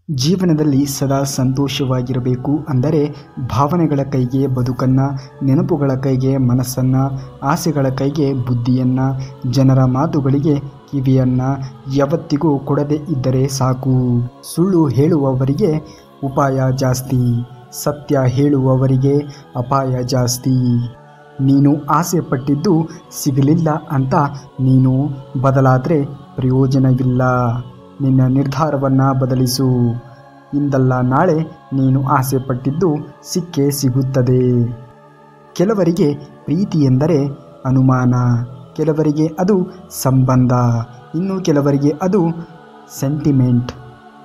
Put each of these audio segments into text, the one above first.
ಜೀವನದಲ್ಲಿ ಸದಾ ಸಂತೋಷವಾಗಿರಬೇಕು ಅಂದರೆ ಭಾವನೆಗಳ ಕೈಗೆ ಬದುಕನ್ನು, ನೆನಪುಗಳ ಕೈಗೆ ಮನಸ್ಸನ್ನು, ಆಸೆಗಳ ಕೈಗೆ ಬುದ್ಧಿಯನ್ನು, ಜನರ ಮಾತುಗಳಿಗೆ ಕಿವಿಯನ್ನು ಯಾವತ್ತಿಗೂ ಕೊಡದೇ ಇದ್ದರೆ ಸಾಕು. ಸುಳ್ಳು ಹೇಳುವವರಿಗೆ ಉಪಾಯ ಜಾಸ್ತಿ, ಸತ್ಯ ಹೇಳುವವರಿಗೆ ಅಪಾಯ ಜಾಸ್ತಿ. ನೀನು ಆಸೆ ಪಟ್ಟಿದ್ದು ಸಿಗಲಿಲ್ಲ ಅಂತ ನೀನು ಬದಲಾದರೆ ಪ್ರಯೋಜನವಿಲ್ಲ. ನಿನ್ನ ನಿರ್ಧಾರವನ್ನು ಬದಲಿಸು. ಇಂದಲ್ಲ ನಾಳೆ ನೀನು ಆಸೆ ಪಟ್ಟಿದ್ದು ಸಿಕ್ಕೇ ಸಿಗುತ್ತದೆ. ಕೆಲವರಿಗೆ ಪ್ರೀತಿ ಎಂದರೆ ಅನುಮಾನ, ಕೆಲವರಿಗೆ ಅದು ಸಂಬಂಧ, ಇನ್ನು ಕೆಲವರಿಗೆ ಅದು ಸೆಂಟಿಮೆಂಟ್.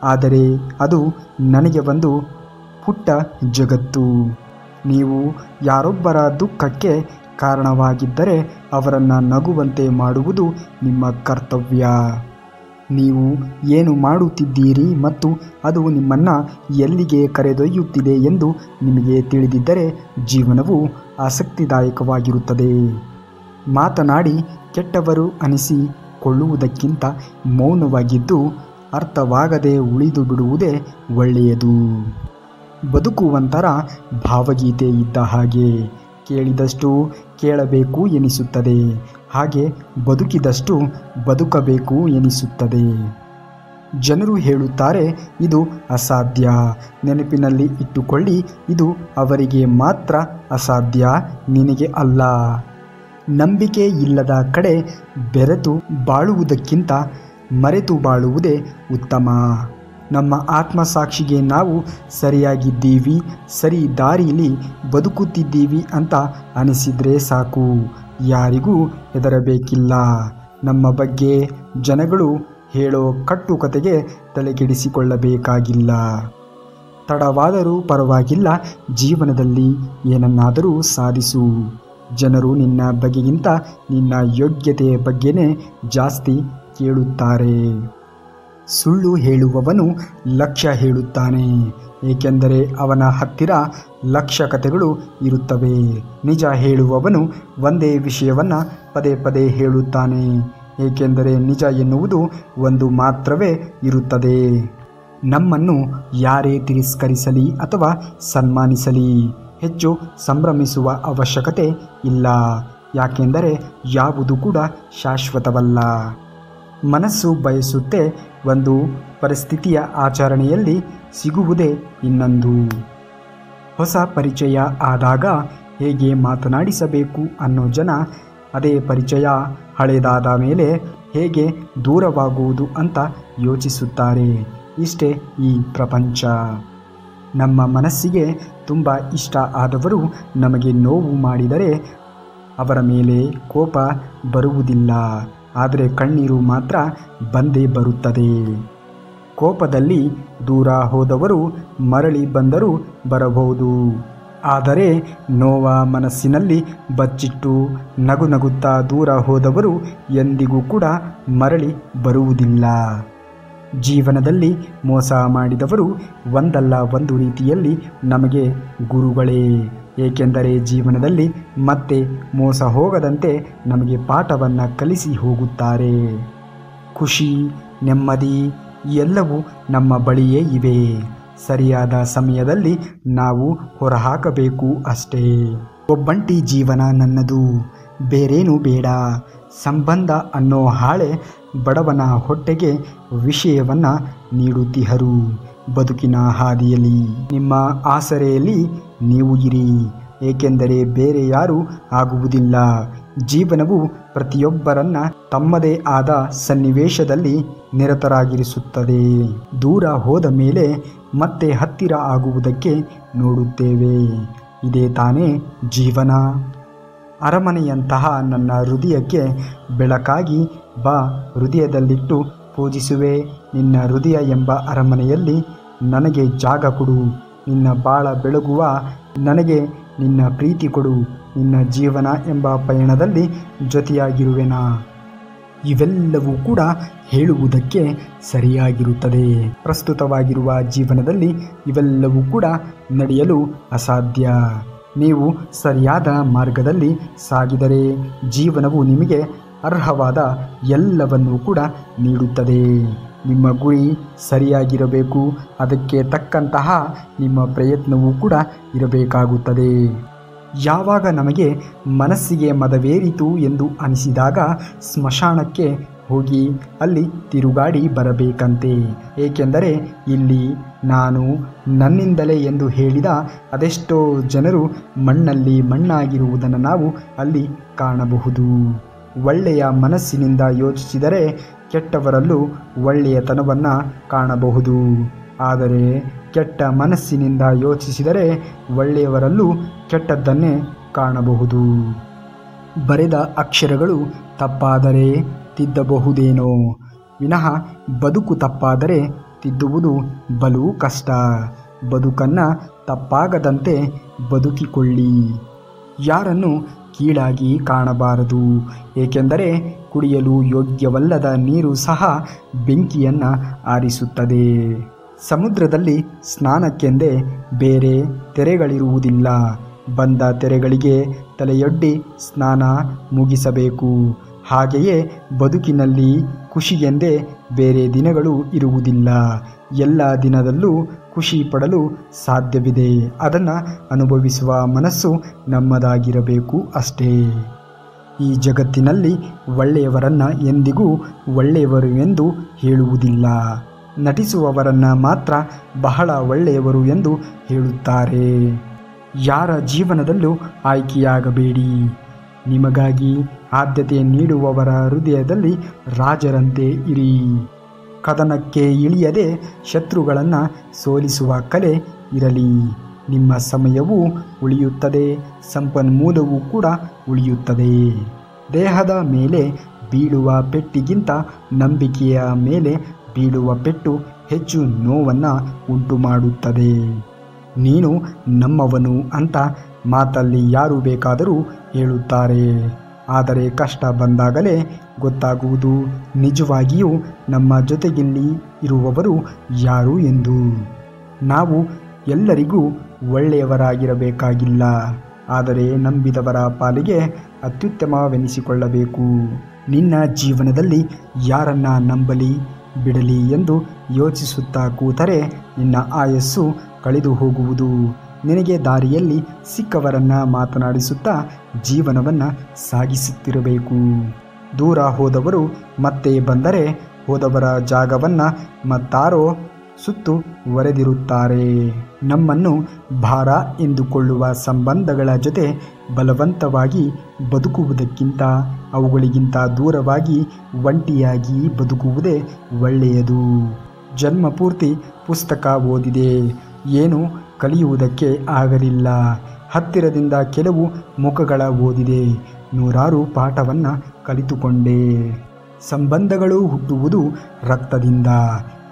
ಆದರೆ ಅದು ನನಗೆ ಒಂದು ಪುಟ್ಟ ಜಗತ್ತು. ನೀವು ಯಾರೊಬ್ಬರ ದುಃಖಕ್ಕೆ ಕಾರಣವಾಗಿದ್ದರೆ ಅವರನ್ನು ನಗುವಂತೆ ಮಾಡುವುದು ನಿಮ್ಮ ಕರ್ತವ್ಯ. ನೀವು ಏನು ಮಾಡುತ್ತಿದ್ದೀರಿ ಮತ್ತು ಅದು ನಿಮ್ಮನ್ನು ಎಲ್ಲಿಗೆ ಕರೆದೊಯ್ಯುತ್ತಿದೆ ಎಂದು ನಿಮಗೆ ತಿಳಿದಿದ್ದರೆ ಜೀವನವು ಆಸಕ್ತಿದಾಯಕವಾಗಿರುತ್ತದೆ. ಮಾತನಾಡಿ ಕೆಟ್ಟವರು ಅನಿಸಿಕೊಳ್ಳುವುದಕ್ಕಿಂತ ಮೌನವಾಗಿದ್ದು ಅರ್ಥವಾಗದೆ ಉಳಿದು ಬಿಡುವುದೇ ಒಳ್ಳೆಯದು. ಬದುಕು ಒಂಥರ ಭಾವಗೀತೆ ಇದ್ದ ಹಾಗೆ, ಕೇಳಿದಷ್ಟು ಕೇಳಬೇಕು ಎನಿಸುತ್ತದೆ, ಹಾಗೆ ಬದುಕಿದಷ್ಟು ಬದುಕಬೇಕು ಎನಿಸುತ್ತದೆ. ಜನರು ಹೇಳುತ್ತಾರೆ ಇದು ಅಸಾಧ್ಯ. ನೆನಪಿನಲ್ಲಿ ಇಟ್ಟುಕೊಳ್ಳಿ, ಇದು ಅವರಿಗೆ ಮಾತ್ರ ಅಸಾಧ್ಯ, ನಿನಗೆ ಅಲ್ಲ. ನಂಬಿಕೆ ಇಲ್ಲದ ಕಡೆ ಬೆರೆತು ಬಾಳುವುದಕ್ಕಿಂತ ಮರೆತು ಬಾಳುವುದೇ ಉತ್ತಮ. ನಮ್ಮ ಆತ್ಮಸಾಕ್ಷಿಗೆ ನಾವು ಸರಿಯಾಗಿದ್ದೀವಿ, ಸರಿ ದಾರಿಯಲ್ಲಿ ಬದುಕುತ್ತಿದ್ದೀವಿ ಅಂತ ಅನಿಸಿದರೆ ಸಾಕು. ಯಾರಿಗೂ ಹೆದರಬೇಕಿಲ್ಲ. ನಮ್ಮ ಬಗ್ಗೆ ಜನಗಳು ಹೇಳೋ ಕಟ್ಟುಕತೆಗೆ ತಲೆಕೆಡಿಸಿಕೊಳ್ಳಬೇಕಾಗಿಲ್ಲ. ತಡವಾದರೂ ಪರವಾಗಿಲ್ಲ, ಜೀವನದಲ್ಲಿ ಏನನ್ನಾದರೂ ಸಾಧಿಸು. ಜನರು ನಿನ್ನ ಬಗೆಗಿಂತ ನಿನ್ನ ಯೋಗ್ಯತೆಯ ಬಗ್ಗೆನೇ ಜಾಸ್ತಿ ಕೇಳುತ್ತಾರೆ. ಸುಳ್ಳು ಹೇಳುವವನು ಲಕ್ಷ ಹೇಳುತ್ತಾನೆ, ಏಕೆಂದರೆ ಅವನ ಹತ್ತಿರ ಲಕ್ಷ ಕಥೆಗಳು ಇರುತ್ತವೆ. ನಿಜ ಹೇಳುವವನು ಒಂದೇ ವಿಷಯವನ್ನು ಪದೇ ಪದೇ ಹೇಳುತ್ತಾನೆ, ಏಕೆಂದರೆ ನಿಜ ಎನ್ನುವುದು ಒಂದು ಮಾತ್ರವೇ ಇರುತ್ತದೆ. ನಮ್ಮನ್ನು ಯಾರೇ ತಿರಸ್ಕರಿಸಲಿ ಅಥವಾ ಸನ್ಮಾನಿಸಲಿ ಹೆಚ್ಚು ಸಂಭ್ರಮಿಸುವ ಅವಶ್ಯಕತೆ ಇಲ್ಲ, ಯಾಕೆಂದರೆ ಯಾವುದು ಕೂಡ ಶಾಶ್ವತವಲ್ಲ. ಮನಸ್ಸು ಬಯಸುತ್ತೆ ಒಂದು ಪರಿಸ್ಥಿತಿಯ ಆಚರಣೆಯಲ್ಲಿ ಸಿಗುವುದೇ ಇನ್ನೊಂದು. ಹೊಸ ಪರಿಚಯ ಆದಾಗ ಹೇಗೆ ಮಾತನಾಡಿಸಬೇಕು ಅನ್ನೋ ಜನ ಅದೇ ಪರಿಚಯ ಹಳೆದಾದ ಮೇಲೆ ಹೇಗೆ ದೂರವಾಗುವುದು ಅಂತ ಯೋಚಿಸುತ್ತಾರೆ. ಇಷ್ಟೇ ಈ ಪ್ರಪಂಚ. ನಮ್ಮ ಮನಸ್ಸಿಗೆ ತುಂಬ ಇಷ್ಟ ಆದವರು ನಮಗೆ ನೋವು ಮಾಡಿದರೆ ಅವರ ಮೇಲೆ ಕೋಪ ಬರುವುದಿಲ್ಲ, ಆದರೆ ಕಣ್ಣೀರು ಮಾತ್ರ ಬಂದೇ ಬರುತ್ತದೆ. ಕೋಪದಲ್ಲಿ ದೂರ ಹೋದವರು ಮರಳಿ ಬಂದರೂ ಬರಬಹುದು, ಆದರೆ ನೋವ ಮನಸ್ಸಿನಲ್ಲಿ ಬಚ್ಚಿಟ್ಟು ನಗು ನಗುತ್ತಾ ದೂರ ಹೋದವರು ಎಂದಿಗೂ ಕೂಡ ಮರಳಿ ಬರುವುದಿಲ್ಲ. ಜೀವನದಲ್ಲಿ ಮೋಸ ಮಾಡಿದವರು ಒಂದಲ್ಲ ಒಂದು ರೀತಿಯಲ್ಲಿ ನಮಗೆ ಗುರುಗಳೇ, ಏಕೆಂದರೆ ಜೀವನದಲ್ಲಿ ಮತ್ತೆ ಮೋಸ ಹೋಗದಂತೆ ನಮಗೆ ಪಾಠವನ್ನು ಕಲಿಸಿ ಹೋಗುತ್ತಾರೆ. ಖುಷಿ, ನೆಮ್ಮದಿ ಎಲ್ಲವೂ ನಮ್ಮ ಬಳಿಯೇ ಇವೆ. ಸರಿಯಾದ ಸಮಯದಲ್ಲಿ ನಾವು ಹೊರಹಾಕಬೇಕು ಅಷ್ಟೇ. ಒಬ್ಬಂಟಿ ಜೀವನ ನನ್ನದು, ಬೇರೇನೂ ಬೇಡ. ಸಂಬಂಧ ಅನ್ನೋ ಹಾಳೆ ಬಡವನ ಹೊಟ್ಟೆಗೆ ವಿಷಯವನ್ನು ನೀಡುತ್ತಿಹರು. ಬದುಕಿನ ಹಾದಿಯಲ್ಲಿ ನಿಮ್ಮ ಆಸರೆಯಲ್ಲಿ ನೀವು ಇರಿ, ಏಕೆಂದರೆ ಬೇರೆ ಯಾರೂ ಆಗುವುದಿಲ್ಲ. ಜೀವನವು ಪ್ರತಿಯೊಬ್ಬರನ್ನ ತಮ್ಮದೇ ಆದ ಸನ್ನಿವೇಶದಲ್ಲಿ ನಿರತರಾಗಿರಿಸುತ್ತದೆ. ದೂರ ಹೋದ ಮೇಲೆ ಮತ್ತೆ ಹತ್ತಿರ ಆಗುವುದಕ್ಕೆ ನೋಡುತ್ತೇವೆ. ಇದೇ ತಾನೇ ಜೀವನ. ಅರಮನೆಯಂತಹ ನನ್ನ ಹೃದಯಕ್ಕೆ ಬೆಳಕಾಗಿ ಬಾ, ಹೃದಯದಲ್ಲಿಟ್ಟು ಪೂಜಿಸುವೆ. ನಿನ್ನ ಹೃದಯ ಎಂಬ ಅರಮನೆಯಲ್ಲಿ ನನಗೆ ಜಾಗ ಕೊಡು. ನಿನ್ನ ಬಾಳ ಬೆಳಗುವ ನನಗೆ ನಿನ್ನ ಪ್ರೀತಿ ಕೊಡು. ನಿನ್ನ ಜೀವನ ಎಂಬ ಪಯಣದಲ್ಲಿ ಜೊತೆಯಾಗಿರುವೆನಾ. ಇವೆಲ್ಲವೂ ಕೂಡ ಹೇಳುವುದಕ್ಕೆ ಸರಿಯಾಗಿರುತ್ತದೆ. ಪ್ರಸ್ತುತವಾಗಿರುವ ಜೀವನದಲ್ಲಿ ಇವೆಲ್ಲವೂ ಕೂಡ ನಡೆಯಲು ಅಸಾಧ್ಯ. ನೀವು ಸರಿಯಾದ ಮಾರ್ಗದಲ್ಲಿ ಸಾಗಿದರೆ ಜೀವನವು ನಿಮಗೆ ಅರ್ಹವಾದ ಎಲ್ಲವನ್ನೂ ಕೂಡ ನೀಡುತ್ತದೆ. ನಿಮ್ಮ ಗುರಿ ಸರಿಯಾಗಿರಬೇಕು. ಅದಕ್ಕೆ ತಕ್ಕಂತಹ ನಿಮ್ಮ ಪ್ರಯತ್ನವೂ ಕೂಡ ಇರಬೇಕಾಗುತ್ತದೆ. ಯಾವಾಗ ನಮಗೆ ಮನಸ್ಸಿಗೆ ಮದವೇರಿತು ಎಂದು ಅನಿಸಿದಾಗ ಸ್ಮಶಾನಕ್ಕೆ ಹೋಗಿ ಅಲ್ಲಿ ತಿರುಗಾಡಿ ಬರಬೇಕಂತೆ. ಏಕೆಂದರೆ ಇಲ್ಲಿ ನಾನು ನನ್ನಿಂದಲೇ ಎಂದು ಹೇಳಿದ ಅದೆಷ್ಟೋ ಜನರು ಮಣ್ಣಲ್ಲಿ ಮಣ್ಣಾಗಿರುವುದನ್ನು ನಾವು ಅಲ್ಲಿ ಕಾಣಬಹುದು. ಒಳ್ಳೆಯ ಮನಸ್ಸಿನಿಂದ ಯೋಚಿಸಿದರೆ ಕೆಟ್ಟವರಲ್ಲೂ ಒಳ್ಳೆಯತನವನ್ನು ಕಾಣಬಹುದು. ಆದರೆ ಕೆಟ್ಟ ಮನಸ್ಸಿನಿಂದ ಯೋಚಿಸಿದರೆ ಒಳ್ಳೆಯವರಲ್ಲೂ ಕೆಟ್ಟದ್ದನ್ನೇ ಕಾಣಬಹುದು. ಬರೆದ ಅಕ್ಷರಗಳು ತಪ್ಪಾದರೆ ತಿದ್ದಬಹುದೇನೋ ವಿನಃ ಬದುಕು ತಪ್ಪಾದರೆ ತಿದ್ದುವುದು ಬಲು ಕಷ್ಟ. ಬದುಕನ್ನು ತಪ್ಪಾಗದಂತೆ ಬದುಕಿಕೊಳ್ಳಿ. ಯಾರನ್ನು ಕೀಳಾಗಿ ಕಾಣಬಾರದು. ಏಕೆಂದರೆ ಕುಡಿಯಲು ಯೋಗ್ಯವಲ್ಲದ ನೀರು ಸಹ ಬೆಂಕಿಯನ್ನು ಆರಿಸುತ್ತದೆ. ಸಮುದ್ರದಲ್ಲಿ ಸ್ನಾನಕ್ಕೆಂದೇ ಬೇರೆ ತೆರೆಗಳಿರುವುದಿಲ್ಲ. ಬಂದ ತೆರೆಗಳಿಗೆ ತಲೆಯೊಡ್ಡಿ ಸ್ನಾನ ಮುಗಿಸಬೇಕು. ಹಾಗೆಯೇ ಬದುಕಿನಲ್ಲಿ ಖುಷಿಗೆಂದೇ ಬೇರೆ ದಿನಗಳು ಇರುವುದಿಲ್ಲ. ಎಲ್ಲ ದಿನದಲ್ಲೂ ಖುಷಿ ಪಡಲು ಸಾಧ್ಯವಿದೆ. ಅದನ್ನು ಅನುಭವಿಸುವ ಮನಸ್ಸು ನಮ್ಮದಾಗಿರಬೇಕು ಅಷ್ಟೇ. ಈ ಜಗತ್ತಿನಲ್ಲಿ ಒಳ್ಳೆಯವರನ್ನು ಎಂದಿಗೂ ಒಳ್ಳೆಯವರು ಎಂದು ಹೇಳುವುದಿಲ್ಲ. ನಟಿಸುವವರನ್ನು ಮಾತ್ರ ಬಹಳ ಒಳ್ಳೆಯವರು ಎಂದು ಹೇಳುತ್ತಾರೆ. ಯಾರ ಜೀವನದಲ್ಲೂ ಆಯ್ಕೆಯಾಗಬೇಡಿ. ನಿಮಗಾಗಿ ಆದ್ಯತೆ ನೀಡುವವರ ಹೃದಯದಲ್ಲಿ ರಾಜರಂತೆ ಇರಿ. ಕದನಕ್ಕೆ ಇಳಿಯದೆ ಶತ್ರುಗಳನ್ನು ಸೋಲಿಸುವ ಕಲೆ ಇರಲಿ. ನಿಮ್ಮ ಸಮಯವೂ ಉಳಿಯುತ್ತದೆ, ಸಂಪನ್ಮೂಲವೂ ಕೂಡ ಉಳಿಯುತ್ತದೆ. ದೇಹದ ಮೇಲೆ ಬೀಳುವ ಪೆಟ್ಟಿಗಿಂತ ನಂಬಿಕೆಯ ಮೇಲೆ ಬೀಳುವ ಪೆಟ್ಟು ಹೆಚ್ಚು ನೋವನ್ನು ಉಂಟು ಮಾಡುತ್ತದೆ. ನೀನು ನಮ್ಮವನು ಅಂತ ಮಾತಲ್ಲಿ ಯಾರು ಬೇಕಾದರೂ ಹೇಳುತ್ತಾರೆ. ಆದರೆ ಕಷ್ಟ ಬಂದಾಗಲೇ ಗೊತ್ತಾಗುವುದು ನಿಜವಾಗಿಯೂ ನಮ್ಮ ಜೊತೆಗಿಲ್ಲಿ ಇರುವವರು ಯಾರು ಎಂದು. ನಾವು ಎಲ್ಲರಿಗೂ ಒಳ್ಳೆಯವರಾಗಿರಬೇಕಾಗಿಲ್ಲ. ಆದರೆ ನಂಬಿದವರ ಪಾಲಿಗೆ ಅತ್ಯುತ್ತಮವೆನಿಸಿಕೊಳ್ಳಬೇಕು. ನಿನ್ನ ಜೀವನದಲ್ಲಿ ಯಾರನ್ನ ನಂಬಲಿ ಬಿಡಲಿ ಎಂದು ಯೋಚಿಸುತ್ತಾ ಕೂತರೆ ನಿನ್ನ ಆಯಸ್ಸು ಕಳೆದು ಹೋಗುವುದು. ನಿನಗೆ ದಾರಿಯಲ್ಲಿ ಸಿಕ್ಕವರನ್ನು ಮಾತನಾಡಿಸುತ್ತಾ ಜೀವನವನ್ನು ಸಾಗಿಸುತ್ತಿರಬೇಕು. ದೂರ ಹೋದವರು ಮತ್ತೆ ಬಂದರೆ ಹೋದವರ ಜಾಗವನ್ನು ಮತ್ತಾರೋ ಸುತ್ತು ಒರೆದಿರುತ್ತಾರೆ. ನಮ್ಮನ್ನು ಭಾರ ಎಂದುಕೊಳ್ಳುವ ಸಂಬಂಧಗಳ ಜೊತೆ ಬಲವಂತವಾಗಿ ಬದುಕುವುದಕ್ಕಿಂತ ಅವುಗಳಿಗಿಂತ ದೂರವಾಗಿ ಒಂಟಿಯಾಗಿ ಬದುಕುವುದೇ ಒಳ್ಳೆಯದು. ಜನ್ಮ ಪೂರ್ತಿ ಪುಸ್ತಕ ಓದಿದೆ, ಏನು ಕಲಿಯುವುದಕ್ಕೆ ಆಗಲಿಲ್ಲ. ಹತ್ತಿರದಿಂದ ಕೆಲವು ಮುಖಗಳ ಓದಿದೆ, ನೂರಾರು ಪಾಠವನ್ನು ಕಲಿತುಕೊಂಡೆ. ಸಂಬಂಧಗಳು ಹುಟ್ಟುವುದು ರಕ್ತದಿಂದ,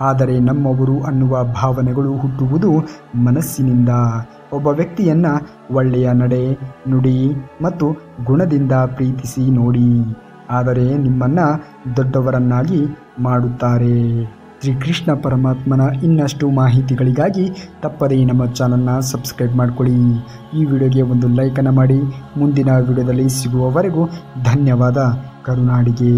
ಆದರೆ ನಮ್ಮವರು ಅನ್ನುವ ಭಾವನೆಗಳು ಹುಟ್ಟುವುದು ಮನಸ್ಸಿನಿಂದ. ಒಬ್ಬ ವ್ಯಕ್ತಿಯನ್ನು ಒಳ್ಳೆಯ ನಡೆ, ನುಡಿ ಮತ್ತು ಗುಣದಿಂದ ಪ್ರೀತಿಸಿ ನೋಡಿ, ಆದರೆ ನಿಮ್ಮನ್ನು ದೊಡ್ಡವರನ್ನಾಗಿ ಮಾಡುತ್ತಾರೆ. ಶ್ರೀಕೃಷ್ಣ ಪರಮಾತ್ಮನ ಇನ್ನಷ್ಟು ಮಾಹಿತಿಗಳಿಗಾಗಿ ತಪ್ಪದೇ ನಮ್ಮ ಚಾನಲ್ನ ಸಬ್ಸ್ಕ್ರೈಬ್ ಮಾಡಿಕೊಳ್ಳಿ. ಈ ವಿಡಿಯೋಗೆ ಒಂದು ಲೈಕನ್ನು ಮಾಡಿ. ಮುಂದಿನ ವಿಡಿಯೋದಲ್ಲಿ ಸಿಗುವವರೆಗೂ ಧನ್ಯವಾದ. ಕರುನಾಡಿಗೆ.